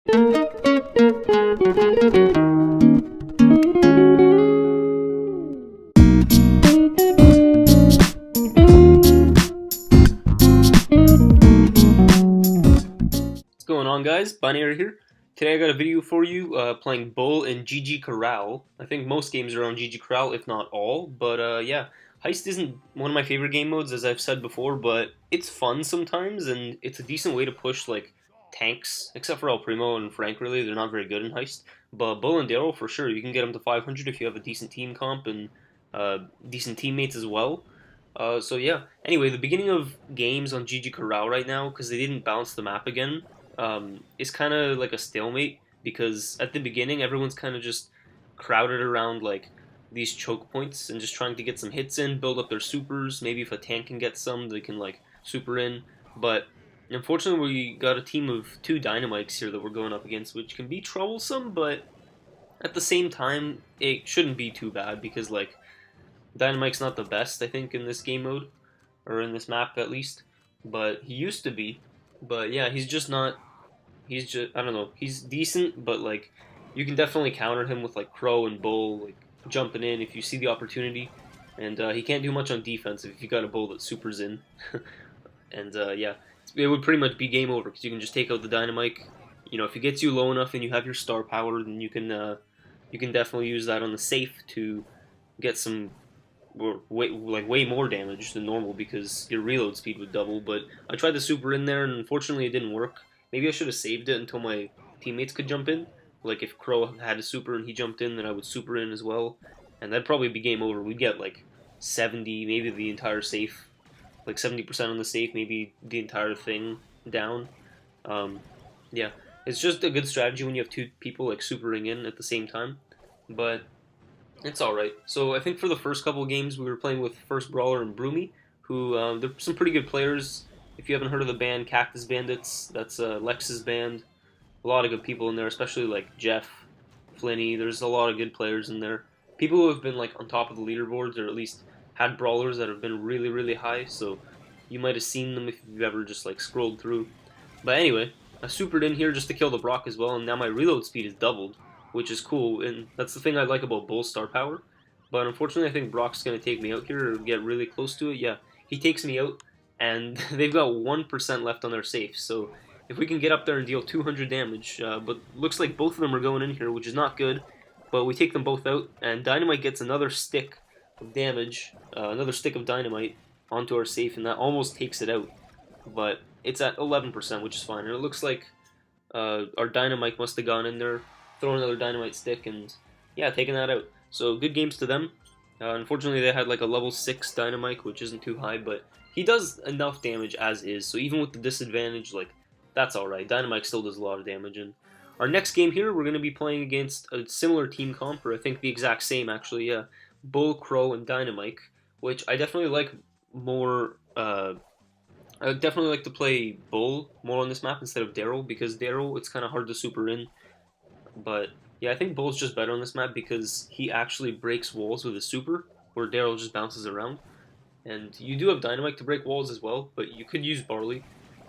What's going on, guys? Binary here. Today I got a video for you playing Bull in GG Corral. I think most games are on GG Corral, if not all, but yeah. Heist isn't one of my favorite game modes, as I've said before, but it's fun sometimes, and it's a decent way to push, like, tanks, except for El Primo and Frank, really. They're not very good in Heist. But Bull and Daryl, for sure, you can get them to 500 if you have a decent team comp and decent teammates as well. So yeah, anyway, the beginning of games on GG Corral right now, because they didn't bounce the map again, is kind of like a stalemate, because at the beginning, everyone's kind of just crowded around, like, these choke points and just trying to get some hits in, build up their supers. Maybe if a tank can get some, they can like super in. But unfortunately, we got a team of 2 Dynamites here that we're going up against, which can be troublesome. But at the same time, it shouldn't be too bad because like Dynamite's not the best, I think, in this game mode or in this map at least. But he used to be. But yeah, he's just not. He's just, I don't know. He's decent, but like you can definitely counter him with like Crow and Bull, like jumping in if you see the opportunity, and he can't do much on defense if you got a Bull that supers in. And yeah, it would pretty much be game over because you can just take out the Dynamite. You know, if it gets you low enough and you have your star power, then you can definitely use that on the safe to get some way more damage than normal because your reload speed would double. But I tried the super in there, and unfortunately it didn't work. Maybe I should have saved it until my teammates could jump in. Like, if Crow had a super and he jumped in, then I would super in as well. And that'd probably be game over. We'd get, like, 70, maybe the entire safe. Like, 70% on the safe, maybe the entire thing down. Yeah. It's just a good strategy when you have 2 people, like, supering in at the same time. But it's alright. So, I think for the first couple of games, we were playing with First Brawler and Broomy, who, they're some pretty good players. If you haven't heard of the band Cactus Bandits, that's Lex's band. A lot of good people in there, especially like Jeff, Flinny. There's a lot of good players in there. People who have been like on top of the leaderboards, or at least had brawlers that have been really, really high. So you might have seen them if you've ever just like scrolled through. But anyway, I supered in here just to kill the Brock as well, and now my reload speed is doubled, which is cool. And that's the thing I like about Bull's star power. But unfortunately, I think Brock's gonna take me out here or get really close to it. Yeah, he takes me out, and they've got 1% left on their safe. So if we can get up there and deal 200 damage, but looks like both of them are going in here, which is not good, but we take them both out, and Dynamite gets another stick of damage, another stick of Dynamite onto our safe, and that almost takes it out, but it's at 11%, which is fine, and it looks like our Dynamite must have gone in there, thrown another Dynamite stick, and yeah, taking that out. So good games to them. Unfortunately, they had like a level 6 Dynamite, which isn't too high, but he does enough damage as is, so even with the disadvantage, like, that's alright. Dynamite still does a lot of damage. And our next game here, we're going to be playing against a similar team comp, or I think the exact same, actually, yeah. Bull, Crow, and Dynamite, which I definitely like more. I definitely like to play Bull more on this map instead of Daryl, because Daryl, it's kind of hard to super in. But yeah, I think Bull's just better on this map because he actually breaks walls with a super, where Daryl just bounces around. And you do have Dynamite to break walls as well, but you could use Barley.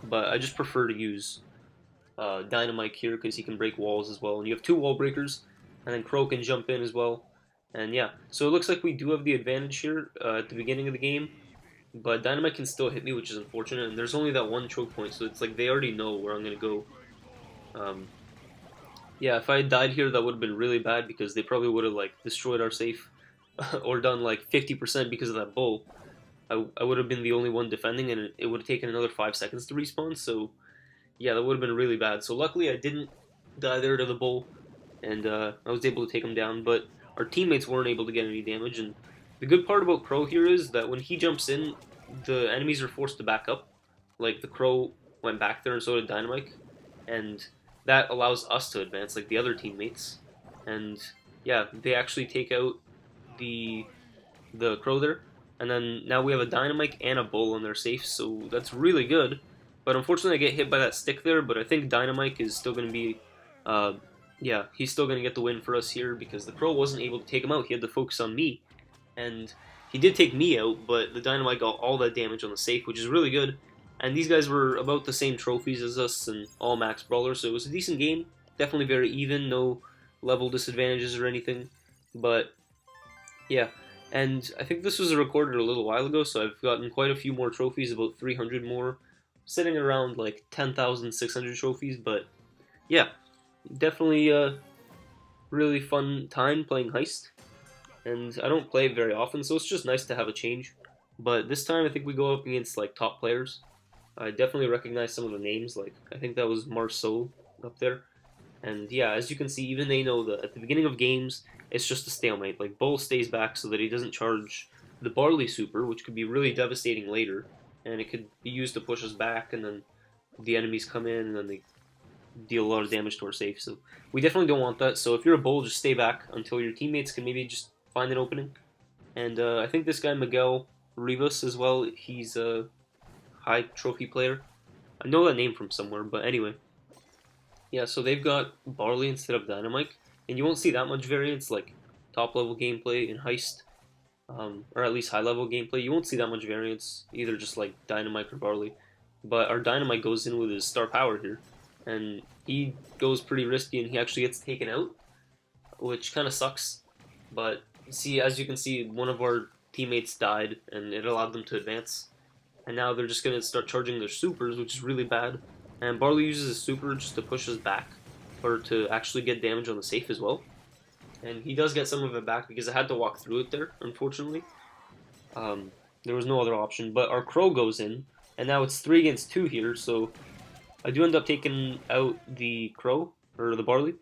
But I just prefer to use Dynamite here because he can break walls as well. And you have 2 wall breakers, and then Crow can jump in as well. And yeah, so it looks like we do have the advantage here at the beginning of the game. But Dynamite can still hit me, which is unfortunate. And there's only that 1 choke point, so it's like they already know where I'm going to go. Yeah, if I had died here, that would have been really bad because they probably would have like destroyed our safe or done like 50% because of that Bull. I would have been the only one defending, and it would have taken another 5 seconds to respawn, so yeah, that would have been really bad. So luckily I didn't die there to the Bull, and I was able to take him down, but our teammates weren't able to get any damage. And the good part about Crow here is that when he jumps in, the enemies are forced to back up. Like, the Crow went back there and so did Dynamite, and that allows us to advance, like the other teammates. And yeah, they actually take out the Crow there. And then now we have a Dynamite and a Bull on their safe, so that's really good. But unfortunately I get hit by that stick there, but I think Dynamite is still going to be, yeah, he's still going to get the win for us here because the Crow wasn't able to take him out. He had to focus on me. And he did take me out, but the Dynamite got all that damage on the safe, which is really good. And these guys were about the same trophies as us and all max brawlers, so it was a decent game. definitely very even, no level disadvantages or anything. But yeah, and I think this was recorded a little while ago, so I've gotten quite a few more trophies, about 300 more, sitting around like 10,600 trophies. But yeah, definitely a really fun time playing Heist, and I don't play it very often, so it's just nice to have a change. But this time I think we go up against like top players. I definitely recognize some of the names, like I think that was Marceau up there. And yeah, as you can see, even they know that at the beginning of games, it's just a stalemate. Like, Bull stays back so that he doesn't charge the Barley Super, which could be really devastating later. And it could be used to push us back, and then the enemies come in, and then they deal a lot of damage to our safe. So we definitely don't want that. So if you're a Bull, just stay back until your teammates can maybe just find an opening. And I think this guy, Miguel Rivas, as well, he's a high trophy player. I know that name from somewhere, but anyway. Yeah, so they've got Barley instead of Dynamite, and you won't see that much variance, like top level gameplay in Heist, or at least high level gameplay. You won't see that much variance, either just like Dynamite or Barley. But our Dynamite goes in with his star power here, and he goes pretty risky, and he actually gets taken out, which kind of sucks. But see, as you can see, one of our teammates died, and it allowed them to advance. And now they're just gonna start charging their supers, which is really bad. And Barley uses his super just to push us back, or to actually get damage on the safe as well. And he does get some of it back because I had to walk through it there, unfortunately. There was no other option, but our Crow goes in, and now it's 3 against 2 here, so I do end up taking out the Crow, or the Barley.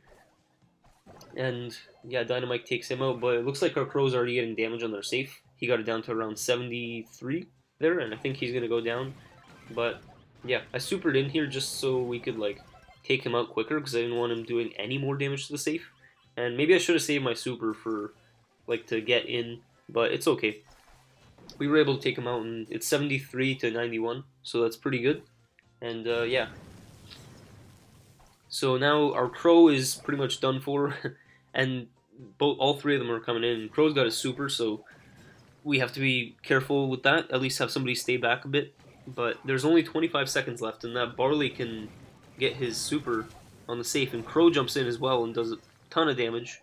And yeah, Dynamite takes him out, but it looks like our Crow's already getting damage on their safe. He got it down to around 73 there, and I think he's going to go down. But yeah, I supered in here just so we could like take him out quicker because I didn't want him doing any more damage to the safe. And maybe I should have saved my super for like to get in, but it's okay. We were able to take him out, and it's 73 to 91, so that's pretty good. And yeah. So now our Crow is pretty much done for, and all 3 of them are coming in. Crow's got his super, so we have to be careful with that. At least have somebody stay back a bit. But there's only 25 seconds left, and that Barley can get his super on the safe, and Crow jumps in as well and does a ton of damage.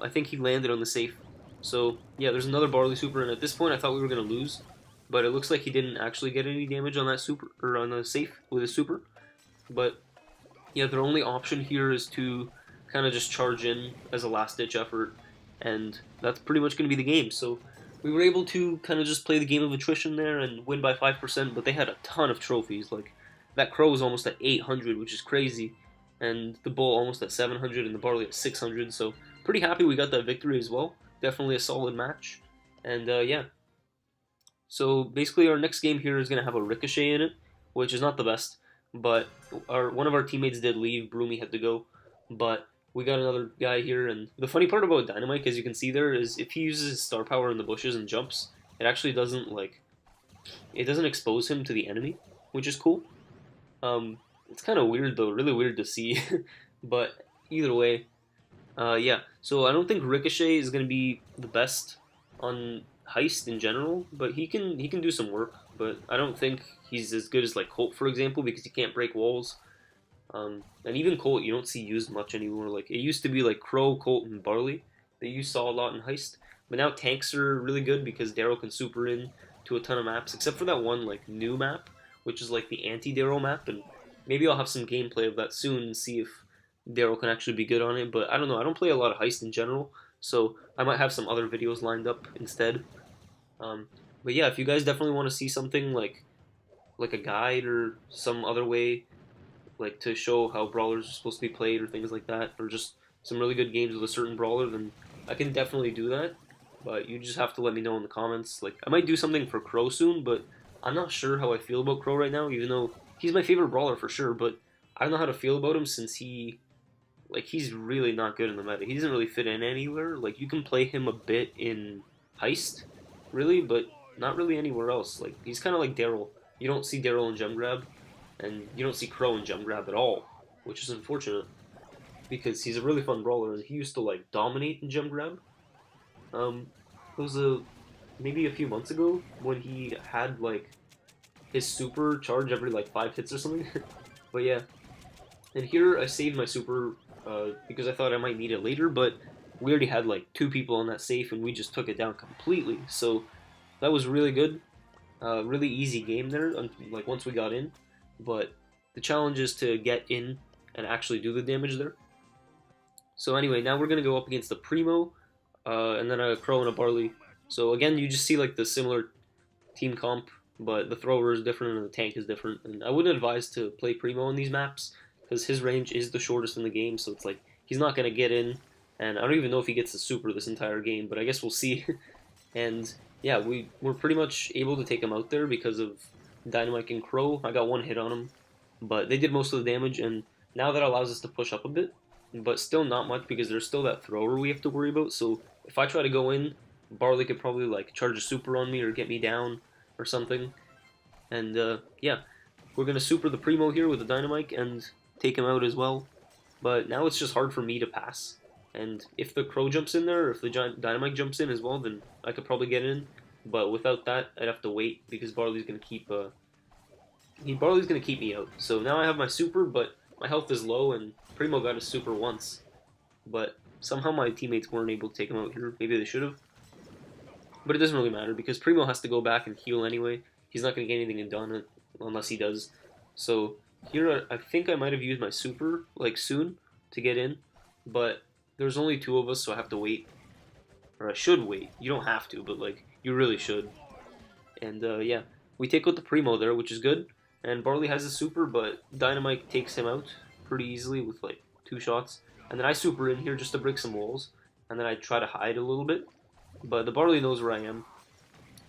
I think he landed on the safe. So yeah, there's another Barley super, and at this point I thought we were gonna lose, but it looks like he didn't actually get any damage on that super, or on the safe with his super. But yeah, their only option here is to kind of just charge in as a last-ditch effort, and that's pretty much going to be the game. So we were able to kind of just play the game of attrition there and win by 5%, but they had a ton of trophies. Like, that Crow was almost at 800, which is crazy, and the Bull almost at 700, and the Barley at 600, so pretty happy we got that victory as well. Definitely a solid match, and yeah. So basically our next game here is going to have a Ricochet in it, which is not the best, but one of our teammates did leave. Broomy had to go, but we got another guy here. And the funny part about Dynamite, as you can see there, is if he uses his star power in the bushes and jumps, it actually doesn't expose him to the enemy, which is cool. It's kind of weird though, really weird to see, but either way, yeah. So I don't think Ricochet is going to be the best on Heist in general, but he can do some work. But I don't think he's as good as like Colt, for example, because he can't break walls. And even Colt, you don't see used much anymore. Like, it used to be like Crow, Colt, and Barley that you saw a lot in Heist. But now tanks are really good because Daryl can super in to a ton of maps, except for that one like new map, which is like the anti-Daryl map. And maybe I'll have some gameplay of that soon and see if Daryl can actually be good on it. But I don't know. I don't play a lot of Heist in general, so I might have some other videos lined up instead. But yeah, if you guys definitely want to see something like a guide or some other way, like to show how brawlers are supposed to be played or things like that, or just some really good games with a certain brawler, then I can definitely do that. But you just have to let me know in the comments. Like, I might do something for Crow soon, but I'm not sure how I feel about Crow right now, even though he's my favorite brawler for sure, but I don't know how to feel about him since he's really not good in the meta. He doesn't really fit in anywhere. Like, you can play him a bit in Heist, really, but not really anywhere else. Like, he's kind of like Daryl. You don't see Daryl in Gem Grab, and you don't see Crow in Gem Grab at all, which is unfortunate, because he's a really fun brawler, and he used to, like, dominate in Gem Grab. It was maybe a few months ago when he had, like, his super charge every, like, 5 hits or something. But yeah. And here I saved my super because I thought I might need it later, but we already had like 2 people on that safe and we just took it down completely. So that was really good. Really easy game there, like once we got in. But the challenge is to get in and actually do the damage there. So anyway, now we're gonna go up against the Primo, and then a Crow and a Barley. So again, you just see like the similar team comp, but the thrower is different and the tank is different. And I wouldn't advise to play Primo on these maps because his range is the shortest in the game. So it's like he's not gonna get in, and I don't even know if he gets the super this entire game. But I guess we'll see. And yeah, we were pretty much able to take him out there because of Dynamite and Crow. I got 1 hit on him, but they did most of the damage, and now that allows us to push up a bit, but still not much because there's still that thrower we have to worry about. So if I try to go in, Barley could probably like charge a super on me or get me down or something. And yeah, we're gonna super the Primo here with the Dynamite and take him out as well. But now it's just hard for me to pass. And if the Crow jumps in there, or if the Dynamite jumps in as well, then I could probably get in. But without that, I'd have to wait because Barley's gonna keep Barley's gonna keep me out. So now I have my super, but my health is low, and Primo got his super once. But somehow my teammates weren't able to take him out here. Maybe they should have. But it doesn't really matter because Primo has to go back and heal anyway. He's not gonna get anything done unless he does. So here I think I might have used my super like soon to get in, but there's only 2 of us, so I have to wait. Or I should wait. You don't have to, but like you really should. And yeah, we take out the Primo there, which is good. And Barley has a super, but Dynamite takes him out pretty easily with like 2 shots. And then I super in here just to break some walls, and then I try to hide a little bit. But the Barley knows where I am,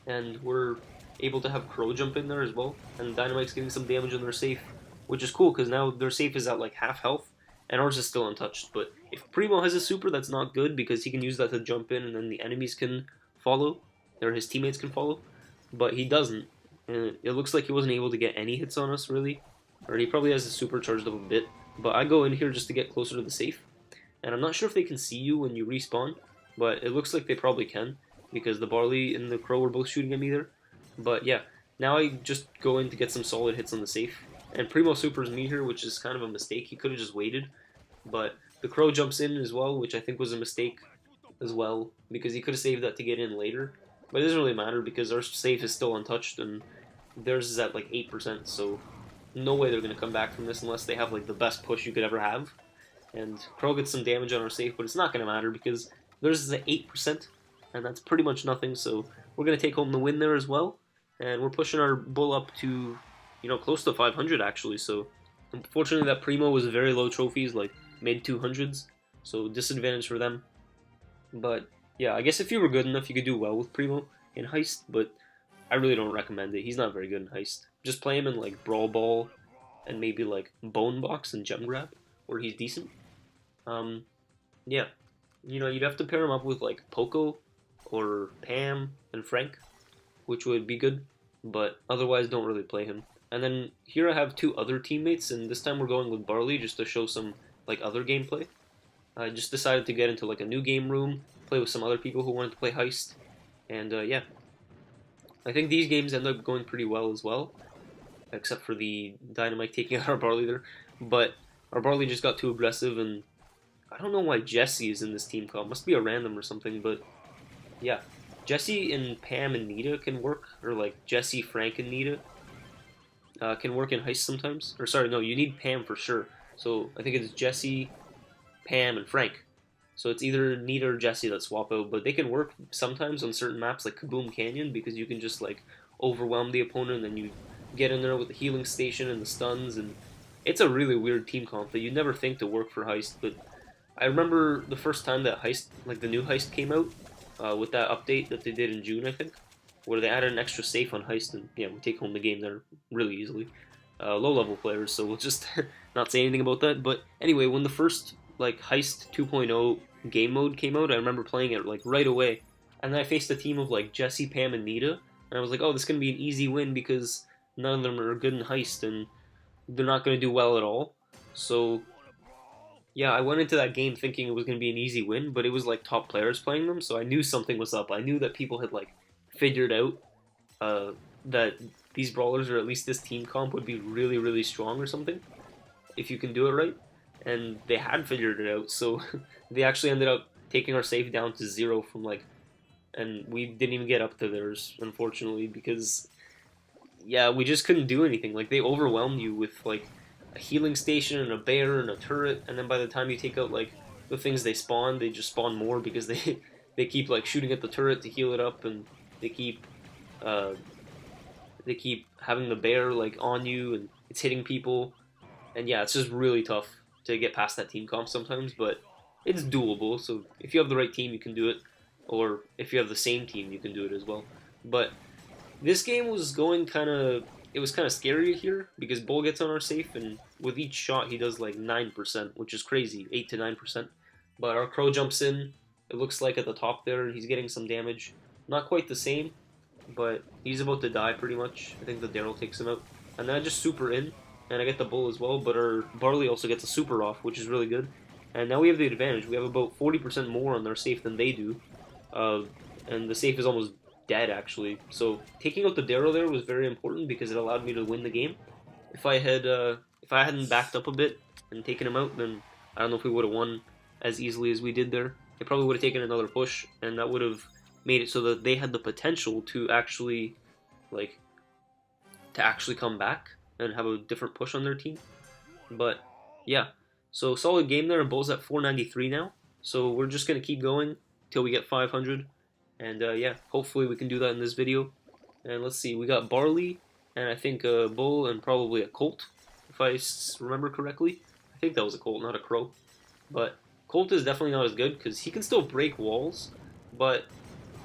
and we're able to have Crow jump in there as well. And Dynamite's getting some damage on their safe, which is cool because now their safe is at like half health, and ours is still untouched. But if Primo has a super, that's not good because he can use that to jump in, and then the enemies can follow, or his teammates can follow. But he doesn't, and it looks like he wasn't able to get any hits on us really, or he probably has a super charged up a bit. But I go in here just to get closer to the safe, and I'm not sure if they can see you when you respawn, but it looks like they probably can because the Barley and the Crow were both shooting at me there. But yeah, now I just go in to get some solid hits on the safe, and Primo supers me here, which is kind of a mistake. He could have just waited, but the Crow jumps in as well, which I think was a mistake as well because he could have saved that to get in later. But it doesn't really matter because our safe is still untouched and theirs is at like 8%, so no way they're going to come back from this unless they have like the best push you could ever have. And Crow gets some damage on our safe, but it's not going to matter because theirs is at 8%, and that's pretty much nothing, so we're going to take home the win there as well. And we're pushing our bull up to, you know, close to 500 actually, so unfortunately that Primo was very low trophies, like mid 200s, so disadvantage for them. But yeah, I guess if you were good enough, you could do well with Primo in Heist, but I really don't recommend it. He's not very good in Heist. Just play him in like Brawl Ball and maybe like Bone Box and Gem Grab, where he's decent. Yeah, you know, you'd have to pair him up with like Poco or Pam and Frank, which would be good, but otherwise don't really play him. And then here I have 2 other teammates, and this time we're going with Barley just to show some like other gameplay. I just decided to get into like a new game room, play with some other people who wanted to play Heist, and yeah. I think these games end up going pretty well as well, except for the Dynamite taking out our Barley there. But our Barley just got too aggressive, and I don't know why Jesse is in this team comp. Must be a random or something, but yeah. Jesse and Pam and Nita can work, or like Jesse, Frank, and Nita can work in Heist sometimes. Or sorry, no, you need Pam for sure. So I think it's Jesse, Pam, and Frank. So it's either Nita or Jesse that swap out, but they can work sometimes on certain maps like Kaboom Canyon because you can just like overwhelm the opponent and then you get in there with the healing station and the stuns, and it's a really weird team comp that you'd never think to work for Heist. But I remember the first time that Heist, like the new Heist came out, with that update that they did in June, I think, where they added an extra safe on Heist, and yeah, we take home the game there really easily. Low-level players, so we'll just not say anything about that. But anyway, when the first like Heist 2.0 game mode came out, I remember playing it like right away, and then I faced a team of like Jesse, Pam, and Nita, and I was like, oh, this is gonna be an easy win because none of them are good in Heist, and they're not gonna do well at all. So yeah, I went into that game thinking it was going to be an easy win, but it was like top players playing them, so I knew something was up. I knew that people had like figured out that these brawlers, or at least this team comp, would be really, really strong or something, if you can do it right. and they had figured it out. So they actually ended up taking our safe down to 0 from like, and we didn't even get up to theirs, unfortunately, because yeah, we just couldn't do anything. Like they overwhelmed you with like a healing station and a bear and a turret, and then by the time you take out like the things they spawn, they just spawn more because they they keep like shooting at the turret to heal it up, and they keep uh, they keep having the bear like on you, and it's hitting people, and yeah, it's just really tough to get past that team comp sometimes, but it's doable. So if you have the right team, you can do it, or if you have the same team, you can do it as well. But this game was going kind of, it was kind of scary here because Bull gets on our safe, and with each shot he does like 9%, which is crazy, 8 to 9%. But our Crow jumps in. It looks like at the top there he's getting some damage. Not quite the same, but he's about to die pretty much. I think the Daryl takes him out. And then I just super in, and I get the Bull as well, but our Barley also gets a super off, which is really good. And now we have the advantage. We have about 40% more on their safe than they do. And the safe is almost dead, actually. So taking out the Daryl there was very important because it allowed me to win the game. If I hadn't backed up a bit and taken him out, then I don't know if we would have won as easily as we did there. It probably would have taken another push, and that would have made it so that they had the potential to actually, like, come back and have a different push on their team. But yeah, so solid game there. Bull's at 493 now, so we're just gonna keep going till we get 500, and yeah, hopefully we can do that in this video. And let's see, we got Barley, and I think a Bull and probably a Colt, if I remember correctly. I think that was a Colt, not a Crow. But Colt is definitely not as good because he can still break walls, but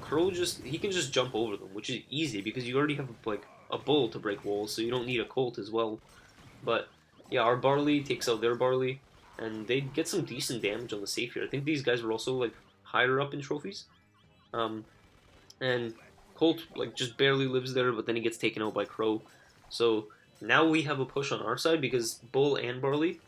Crow he can just jump over them, which is easy because you already have like a Bull to break walls, so you don't need a Colt as well. But yeah, our Barley takes out their Barley, and they get some decent damage on the safe here. I think these guys were also like higher up in trophies. And Colt like just barely lives there, but then he gets taken out by Crow. So now we have a push on our side because Bull and Barley,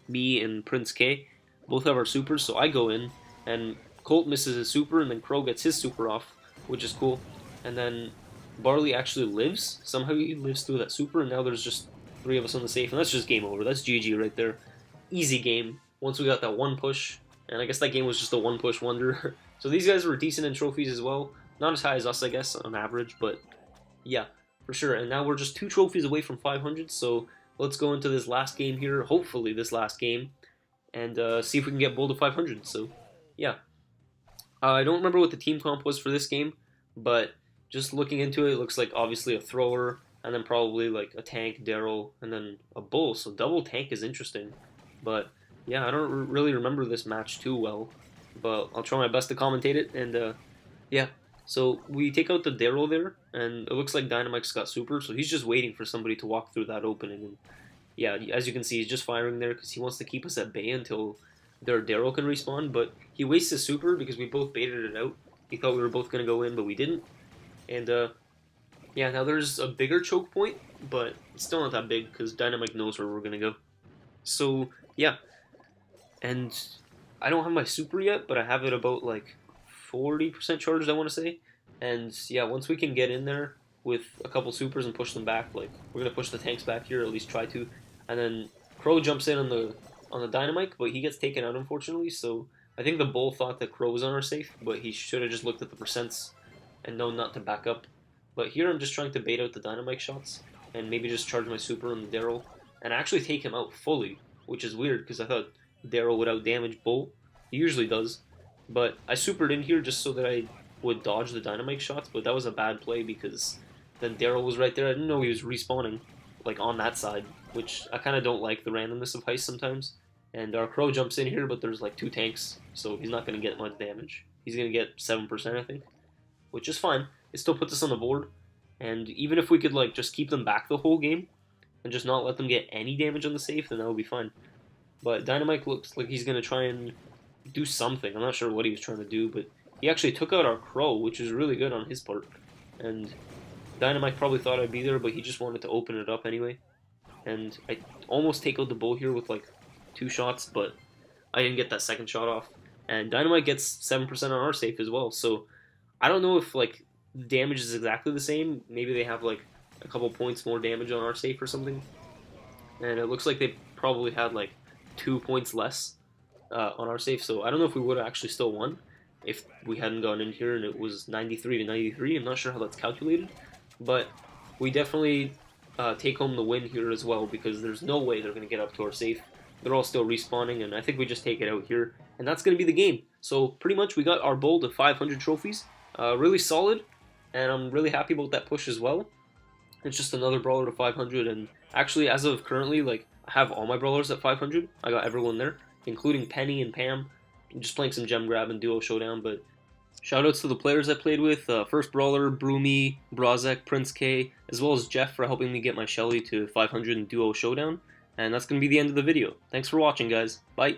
me and Prince K, both have our supers. So I go in, and Colt misses his super, and then Crow gets his super off, which is cool. And then Barley actually lives. Somehow he lives through that super, and now there's just 3 of us on the safe, and that's just game over. That's GG right there. Easy game. Once we got that one push, and I guess that game was just a one push wonder. So these guys were decent in trophies as well. Not as high as us, I guess, on average, but yeah, for sure. And now we're just 2 trophies away from 500, so let's go into this last game here, hopefully this last game, and see if we can get Bull to 500. So yeah. I don't remember what the team comp was for this game, but just looking into it, it looks like obviously a thrower, and then probably like a tank, Daryl, and then a Bull. So double tank is interesting. But yeah, I don't really remember this match too well, but I'll try my best to commentate it. And yeah, so we take out the Daryl there, and it looks like Dynamite's got super, so he's just waiting for somebody to walk through that opening. And yeah, as you can see, he's just firing there because he wants to keep us at bay until their Daryl can respawn, but he wastes his super because we both baited it out. He thought we were both going to go in, but we didn't. And yeah, now there's a bigger choke point, but it's still not that big because Dynamite knows where we're going to go. So yeah, and I don't have my super yet, but I have it about like 40% charged, I want to say. And yeah, once we can get in there with a couple supers and push them back, like we're going to push the tanks back here, at least try to. And then Crow jumps in on the Dynamite, but he gets taken out, unfortunately. So I think the Bull thought that Crow was on our safe, but he should have just looked at the percents and known not to back up. But here I'm just trying to bait out the Dynamite shots and maybe just charge my super on the Daryl and actually take him out fully, which is weird because I thought Daryl would out-damage Bull. He usually does. But I supered in here just so that I would dodge the Dynamite shots, but that was a bad play because then Daryl was right there. I didn't know he was respawning like on that side, which I kind of don't like the randomness of Heist sometimes. And our Crow jumps in here, but there's like 2 tanks, so he's not going to get much damage. He's going to get 7%, I think, which is fine. It still puts us on the board, and even if we could like just keep them back the whole game and just not let them get any damage on the safe, then that would be fine. But Dynamite looks like he's going to try and do something. I'm not sure what he was trying to do, but he actually took out our Crow, which is really good on his part. And Dynamite probably thought I'd be there, but he just wanted to open it up anyway. And I almost take out the Bull here with like 2 shots, but I didn't get that second shot off. And Dynamite gets 7% on our safe as well, so I don't know if like damage is exactly the same. Maybe they have like a couple points more damage on our safe or something. And it looks like they probably had like 2 points less on our save, so I don't know if we would have actually still won if we hadn't gone in here and it was 93 to 93. I'm not sure how that's calculated, but we definitely take home the win here as well, because there's no way they're going to get up to our safe. They're all still respawning, and I think we just take it out here, and that's going to be the game. So pretty much we got our bowl to 500 trophies, really solid, and I'm really happy about that push as well. It's just another brawler to 500, and actually as of currently, like, I have all my brawlers at 500. I got everyone there, including Penny and Pam. I'm just playing some gem grab and duo showdown, but shoutouts to the players I played with. First brawler, Broomy, Brozzek, Prince K, as well as Jeff for helping me get my Shelly to 500 in duo showdown. And that's going to be the end of the video. Thanks for watching, guys. Bye.